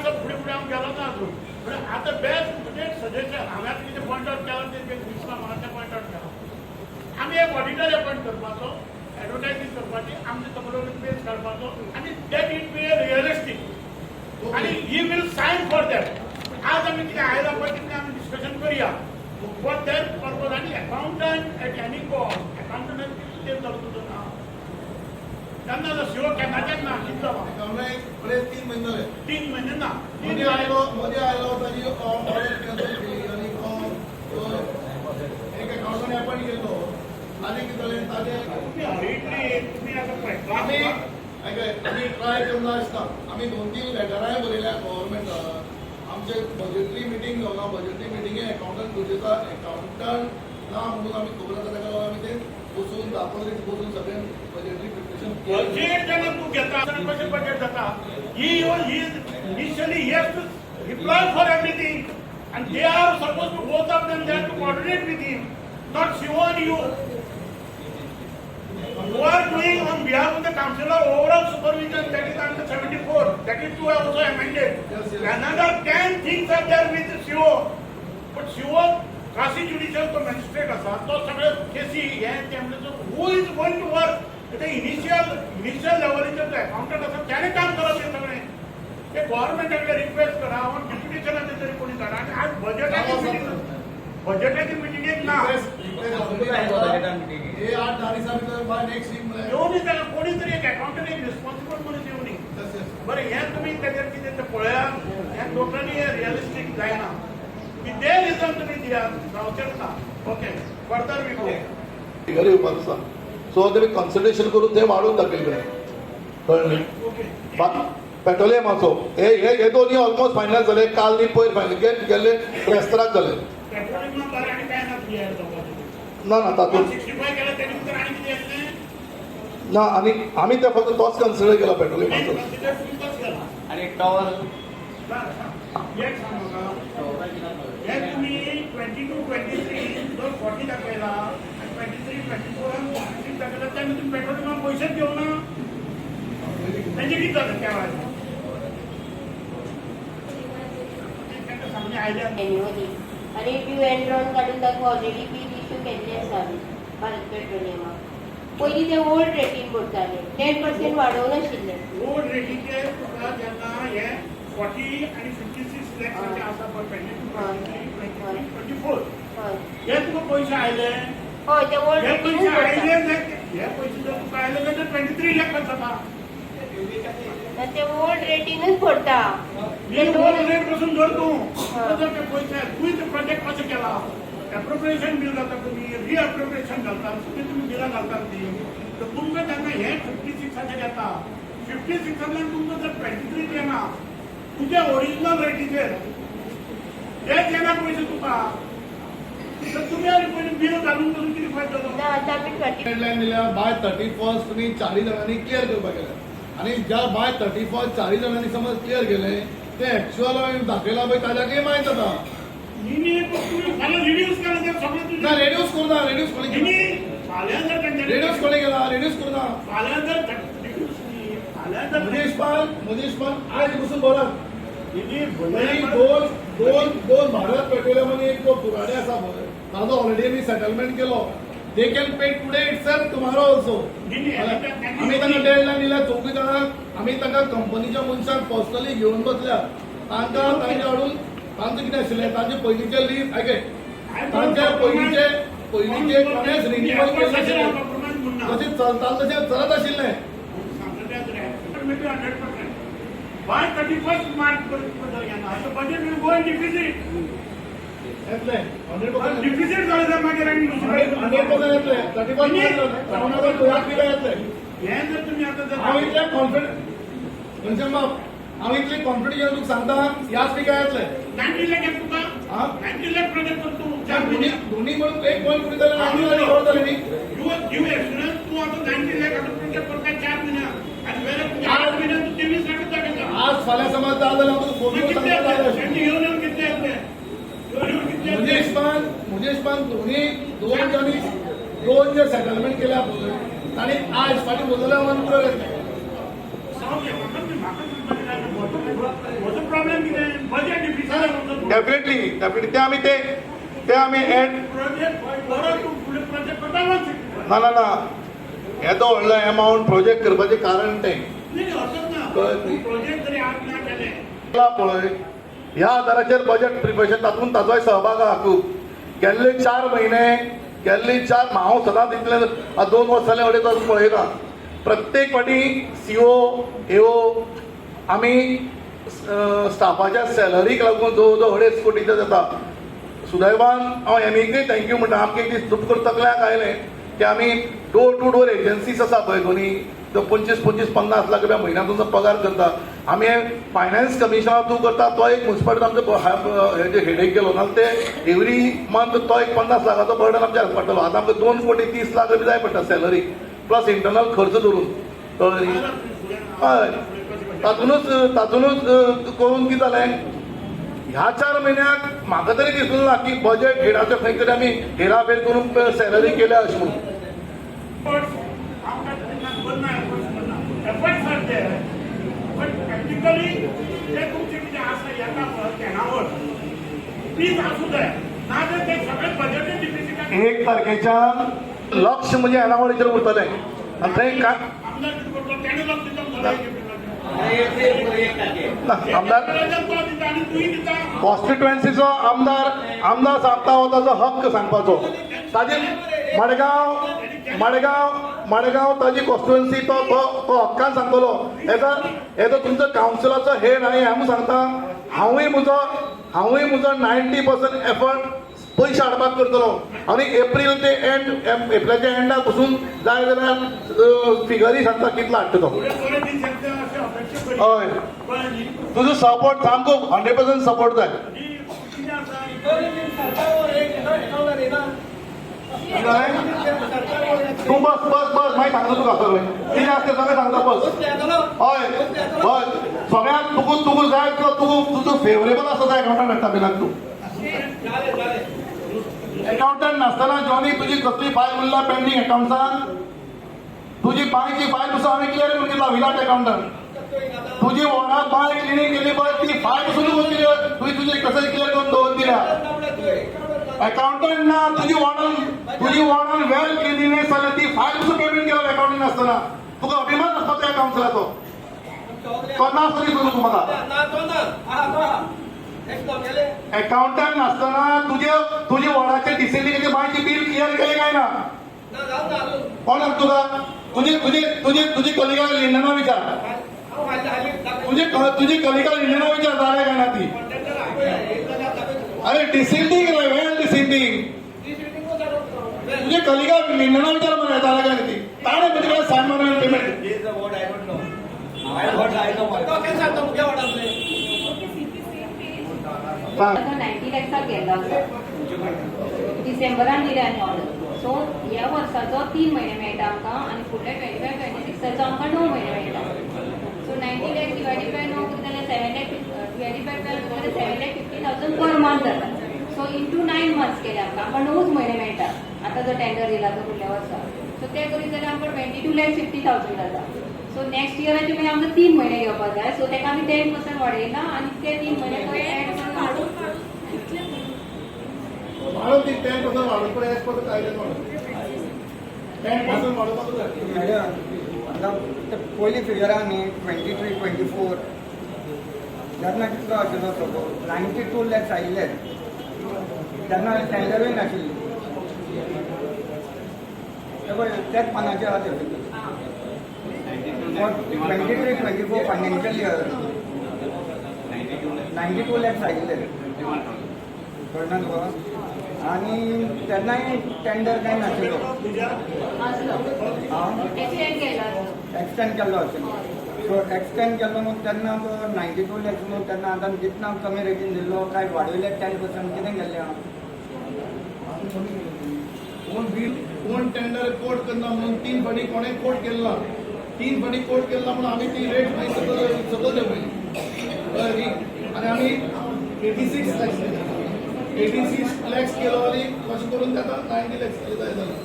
असं पुढे पुढे आम्ही गेलो ना अजून पण आता बेस्ट म्हणजे सजेशन हांगा कितें पॉयंट आउट केला ते दिसला मला ते पॉयंट आउट केला आम्ही एक ऑडिटर अपॉइंट करपाचो एडवर्टायझींग करपाची आमचे तकलेर पेज काडपाचो आनी दॅट इट बी रिअलिस्टीक आनी he will sign for that आज आमी कितें आयला पळय तितलें आमी डिस्कशन करया फॉर दॅट पर्पज आनी accountant at any cost accountant कितें जालो ना त्यांना शिव केन्नाच्याच ना कितलो बरेच 3 महिने झाले 3 महिने ना मध्ये आयलो ताजी ऑर्डर कॅन्सल केली आणि एक अकाउंटंट अपॉइंट केलो आनी कितें जालें ताजें तुम्ही आता पळय आमी ट्राय करना आसता आमी 2-3 लेटरांय बरयल्या गव्हर्नमेंटाक आमचे बजेटरी मिटींग जावना बजेटरी मिटींगे अकाउंटंट गरजेचा अकाउंटंट ना म्हणून आमी खबर आसा ताका लागून आमी ते बसून 10-15 दीस बसून सगळें बजेटरी प्रिपरेशन बजेट जेन्ना तूं घेता कशें बजेट जाता ही initially he has to reply for everything and they are supposed to both of them they have to coordinate with him not Shiva and you who are doing on behalf of the council of overall supervision that is under 74 that is to also amended another 10 things are there with Shiva but Shiva Kasi judicial to magistrate असा तो सगळे केसी हे त्यामुळे who is going to work ते initial लेवलचे accountant असा त्याने काम करत हे सगळे ते गव्हर्नमेंटाकडे रिक्वेस्ट करा आणि डिप्युटेशनाचे तरी कोणी करा आणि आज बजेटाची मिटिंग ना हे 8-10 दिसां बाय नेक्स्ट वीक येऊन त्याला कोणीतरी एक अकाउंटंट एक रिस्पॉन्सिबल मनीस येऊन बरं हे तुम्ही त्याच्यात किती ते पळया हे टोटली रिअलिस्टिक जायना किती रिझन तुम्ही दिया जावचेच ना ओके फर्दर वी गो घरी येवपाक सो तेमी कन्सल्टेशन करून ते वाडून दाखयले कळ्ळें पेट्रोलियम असो हे दोन्ही ऑलमोस्ट फायनल झाले काल न्ही पयर फायनल गेले रेस्त्राक झाले ना ना तातूंत ना आनी आमी ते फक्त तोच कन्सिडर केला पेट्रोलियमाचो आणि टॉवर तुम्ही 22-23 जो 40 दाखवला आणि 23-24 60 दाखवला त्याने तुम्ही पेट्रोलियम पैसेच घेऊ ना म्हणजे किती झालं त्या वेळेला आणि इफ एनरॉन काढून दाखवा ऑलरेडी बिल इश्यू केल्ले आसा भारत पेट्रोलियमाक पयलीं ते ओल्ड रेटीन करताले 10% वाडोवनाशिल्ले ओल्ड रेटीचे तुका जेन्ना हे 40 आणि 56 लॅक्स आसा पळय 24 हे तुका पयशे आयले हय ते ओल्ड हे रेटीन पयशे आयले हे पयशे जर तुका आयले जाल्यार 23 लाख जाता ते ओल्ड रेटीनच पडटा रेट पासून धर तूं जर ते पयशे तुवें ते प्रोजेक्ट कशें केला एप्रोप्रिएशन बिल जाता तुम्ही रिअप्रोप्रिएशन घालतात तुम्ही बिलां घालतात ती तर तुमकां जेन्ना हे 56 येता 56 तुमकां जर 23 येना तुज्या ओरिजिनल रेटीचेर ते येना पयशे तुका तर तुम्ही आनी पयलीं बिल घालून करून कितें फायदो जालो ना आतां आमी 20 डेडलायन दिल्या बाय 31 तुमी 40 जाणांनी क्लियर करपाक गेले आणि ज्या बाय 31 40 जाणांनी समज क्लियर केले ते ऍक्च्युअल दाखयला पळय ताज्याकय माहीत जाता तुम्ही फाल्यां रिड्यूस केला ते सगळें ना रेड्यूस करना रेड्यूस कोणी केला फाल्यां जर रेड्यूस कोणी केला रेड्यूस करना फाल्यां जर मुनीश पाल आज बसून बोलात दोन भारत पेट्रोलियम आणि एक जो पुराडे आसा पळय ताजो ऑलरेडी मी सेटलमेंट केलो they can pay today itself tomorrow also आम्ही तांकां डेडलायन दिल्या 24 जाणांक आम्ही तांकां कंपनीच्या मनशाक पर्सनली घेवन बसल्यात तांकां तांचे हाडून तांचें कितें आशिल्लें तांचे पयलींचे लीज आयके तांचे पयलींचे कोणेच रिन्यूवल केल्ले नाशिल्ले तशें चलतालें तशें चलत आशिल्लें By 31st March, the budget will go in deficit. येतलें 100% Deficit झालं तर मागीर आनी 100% येतलें 31 येतलें हे जर तुम्ही आता जर हांव इतलें कॉन्फिडंट म्हणजे हांव इतलें कॉन्फिडंट तुका सांगता ह्या स्पिका येतलें 90 लाख येत तुका 90 लाख प्रोजेक्ट करतो दोन्ही म्हणून एक गोल कुठे जाले 90 लाख एवढं झाले यू एक्सपिरियन्स तू आता 90 लाख आता प्रोजेक्ट करता 4 महिन्यात आणि वेळेला तुझ्या 8 महिन्यात तू 23 लाख टाकायचा आज फाल्यां समज जाय जाल्यार हांव तुका फोटो सांगता त्यांनी येऊन किती येतले मुजेश पान दोन जे सेटलमेंट केल्या पळय तांणी आज फाटीं बोललेले 1 करोड येतले ओके म्हाका सांगपाचें काय म्हजो प्रॉब्लेम कितें बजेट डिफिसीट डेफिनेटली ते आमी एड प्रोजेक्ट बरो तूं फुडें प्रोजेक्ट करता ना येदो व्हडलो अमावंट प्रोजेक्ट करपाचें कारण तें नाही हरकत ना प्रोजेक्ट जरी आज ना केले पळय ह्या आदाराचेर बजेट प्रिपरेशन तातूंत ताजोय सहभाग आहा खूब गेल्ले 4 म्हयने हांव सदांच इतले 2 वर्स जाले अडेच वर्स पळयता प्रत्येक फाटी सीओ एओ आमी स्टाफाच्या सॅलरीक लागून जवळ जवळ 2.5 कोटीचो जाता सुदैवान हांव एमएकय थँक्यू म्हणटा आमकां एक दीस दुख तकल्याक आयलें की आमी डोर टू डोर एजन्सीज आसा पळय दोनी जो 25-50 लाख रुपया म्हयन्यातून जो पगार करता आमी फायनान्स कमिशनर थ्रू करता तो एक म्युन्सिपालिटी आमचो हेजे हेडेक गेलो नाल्यार ते एवरी मंथ तो एक 50 लाखाचो बर्डन आमच्या पडटलो आतां आमकां 2 कोटी 30 लाख रुपया जाय पडटा सॅलरी प्लस इंटरनल खर्च धरून कळ्ळें हय तातूनच करून कितें जालें ह्या 4 म्हयन्याक म्हाका तरी दिसूंक ना की बजेट हेडाचो खंय तरी आमी हेराफेर करून सॅलरी केल्या अशें म्हणून efforts are there but practically ते तुमचे कितें आसा येता पळय कॅनावर प्लीज आसूं जाय ना जाल्यार ते सगळे बजेट डिफिसीटाक 1 तारखेच्यान लक्ष म्हणजे येणावळीचेर उरतलें आनी थंय आमदार कितें करतलो तेणे लक्ष दिता आमदार आनी तुय दिता कॉन्स्टिट्युएन्सीचो आमदार सांगता हो ताजो हक्क सांगपाचो ताजे मडगांव ताजी कॉन्स्टिट्युएन्सी तो हक्कान सांगतलो येदो तुमचो कावन्सिलाचो हेड हांवें हांव सांगता हांवूय म्हजो 90% एफर्ट पयशे हाडपाक करतलो आनी एप्रील ते एंड एप्रिलाच्या एंडाक पसून जाय जाल्यार फिगरी सांगता कितलो हाडटा तो बरे दीस येता अशें अपेक्षा करी हय कळ्ळें न्ही तुजो सपोर्ट सामको 100% सपोर्ट जाय आनी कितें आसा तू बस मागीर सांगता तुका सगळें कितें आसता सगळें सांगता बस हय सगळ्याक तुका जाय तुजो फेवरेबल आसा तो अकावंटंट हाडटा बिलाक तूं अकावंटंट नासतना जॉनी तुजी कसली फायल उरल्या पेंडींग अकाउंट्सान तुजी बायची फायल पसून हांवें क्लियर करून दिला विदाउट अकावंटंट तुजी वॉर्डाक बाय क्लिनींग केली पळय ती फायल पसून तुवें तुजी कसली क्लियर करून दवरून दिल्या अकाउंटंट ना तुजी वॉर्डान वेल क्लिनिनेस जाल्यार ती फायल पसून पेमेंट केला अकाउंटंट नासतना तुका अभिमान आसता त्या कावन्सिलाचो तो नास तरी करूं तूं म्हाका अकाउंटंट नासतना तुजी वॉर्डाचे डिसेंडिंग बायची बिल क्लियर केले काय ना कोणाक तुका तुजी कलिगा लिंडना विचार तुजी कलिगा लिंडना विचार जाले काय ना ती अरे डिसेंडिंग रे वेल डिसेंडिंग तुझे कलिगा लिंडना विचार मरे जाले काय ती ताणे तुझे काय साइन मारून पेमेंट आता 90 लॅक्साक गेला डिसेंबरान दिले आनी ऑर्डर सो ह्या वर्साचो 3 महिने मेळटा आमकां आनी फुडल्या 25-26 आमकां 9 महिने मेळटा सो 90 लॅक्स डिवायडेड बाय 9 केलें जाल्यार 7 लाख डिवायडेड बाय 12 केलें 7,50,000 पर मंथ जाता सो इंटू 9 मंथ्स केले आमकां 9 महिने मेळटा आतां जो टेंडर दिला तो फुडल्या वर्सा सो ते करीत जाल्यार आमकां 22,50,000 जाता सो नेक्स्ट इयराचे मागीर आमकां 3 महिने घेवपाक जाय सो तेका आमी 10% वाडयला आनी ते 3 महिने पळय एड करून वाडोवन ती 10% वाडोवन पळय एज पर कायद्यान वाडोवन 10% वाडोवपाक जाय मॅडम आतां ते पयली फिगरां न्ही 23-24 तेन्ना कितलो आशिल्लो सपोज 92 लॅक्स आयिल्ले तेन्ना टेंडरूय नाशिल्ली तेच पानाचेर आहा ते 23-24 फायनान्शियल इयर 92 लॅक्स आयिल्ले कळना तुका आनी तेन्नाय टेंडर कांय नाशिल्लो एक्सटेंड केल्लो आशिल्लो सो एक्सटेंड केल्लो न्हू तेन्ना तो 92 लॅक्स न्हू तेन्ना आतां कितना कमी रेटीन दिल्लो काय वाडयले 10% कितें केल्लें आहा कोण टेंडर कोट करना म्हणून 3 फाटी कोणें कोट केला 3 फाटी कोट केला म्हणून आमी ती रेट मागीर सकयल देवली आनी आमी 86 लॅक्स केलो आनी कशें करून ताका 90 लॅक्स जाय जालें